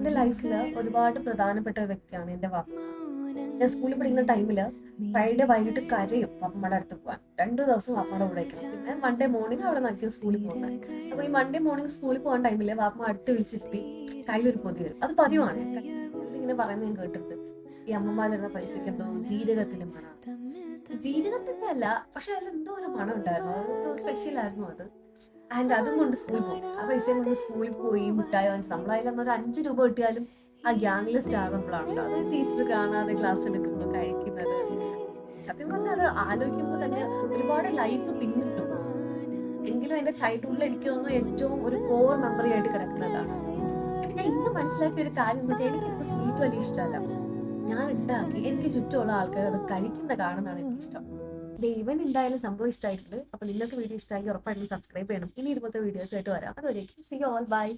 എൻ്റെ ലൈഫിൽ ഒരുപാട് പ്രധാനപ്പെട്ട ഒരു വ്യക്തിയാണ് എൻ്റെ വാപ്പ. ഞാൻ സ്കൂളിൽ പഠിക്കുന്ന ടൈമിൽ ഫ്രൈഡേ വൈകിട്ട് കരയും പപ്പമ്മയുടെ അടുത്ത് പോകാൻ. 2 ദിവസം വാപ്പയുടെ കൂടെ വയ്ക്കണം. പിന്നെ മൺഡേ മോർണിംഗ് അവിടെ നിന്നായിരിക്കും സ്കൂളിൽ പോകുന്നത്. അപ്പോൾ ഈ മൺഡേ മോർണിംഗ് സ്കൂളിൽ പോകാൻ ടൈമിൽ വാപ്പ അടുത്ത് വിളിച്ചിരുത്തി കയ്യിലൊരു പൊതി വരും. അത് പതിവാണ്. ഇങ്ങനെ പറയുന്നത് ഞാൻ കേട്ടിട്ടുണ്ട്. ഈ അമ്മമാരുന്ന പൈസയ്ക്ക് എന്തോ ജീരകത്തിന്റെ മണം. ജീരകത്തിന്റെ അല്ല, പക്ഷെ അതിൽ എന്തോ ഒരു മണം ഉണ്ടായിരുന്നു. അതെന്തോ സ്പെഷ്യൽ ആയിരുന്നു അത്. ആൻഡ് അതും കൊണ്ട് സ്കൂളിൽ പോകും. ആ പൈസയും കൊണ്ട് സ്കൂളിൽ പോയി മിഠായി വാങ്ങിച്ച് നമ്മളതിൽ ഒരു 5 രൂപ കിട്ടിയാലും ആ ഗ്യാങ് ലിസ്റ്റ് ആകുമ്പോഴാണല്ലോ അത് ടീച്ചർ കാണാതെ ക്ലാസ് എടുക്കുമ്പോൾ കഴിക്കുന്നത്. സത്യം പറഞ്ഞാൽ അത് ആലോചിക്കുമ്പോൾ തന്നെ ഒരുപാട് ലൈഫ് പിന്നിട്ടു. എങ്കിലും എന്റെ ചൈൽഡ്ഹുഡിൽ എനിക്ക് തോന്നുന്നു ഏറ്റവും ഒരു കോർ മെമ്മറി ആയിട്ട് കിടക്കുന്നതാണ്. പിന്നെ ഞാൻ ഇന്ന് മനസ്സിലാക്കിയ ഒരു കാര്യം എന്ന് വെച്ചാൽ എനിക്ക് ഇപ്പൊ സ്വീറ്റ് വലിയ ഇഷ്ടമല്ല. ഞാൻ ഉണ്ടാക്കി എനിക്ക് ചുറ്റുമുള്ള ആൾക്കാർ അത് കഴിക്കുന്ന കാണുന്നതാണ് എനിക്കിഷ്ടം. ഇവൻ എന്തായാലും സംഭവം ഇഷ്ടമായിട്ടുണ്ട്. അപ്പൊ നിങ്ങൾക്ക് വീഡിയോ ഇഷ്ടമായി ഉറപ്പായിട്ടും സബ്സ്ക്രൈബ് ചെയ്യണം. ഇനി ഇതുപോലത്തെ വീഡിയോസ് ആയിട്ട് വരാം. അതുവരേക്കും സീ യു ഓൾ, ബൈ.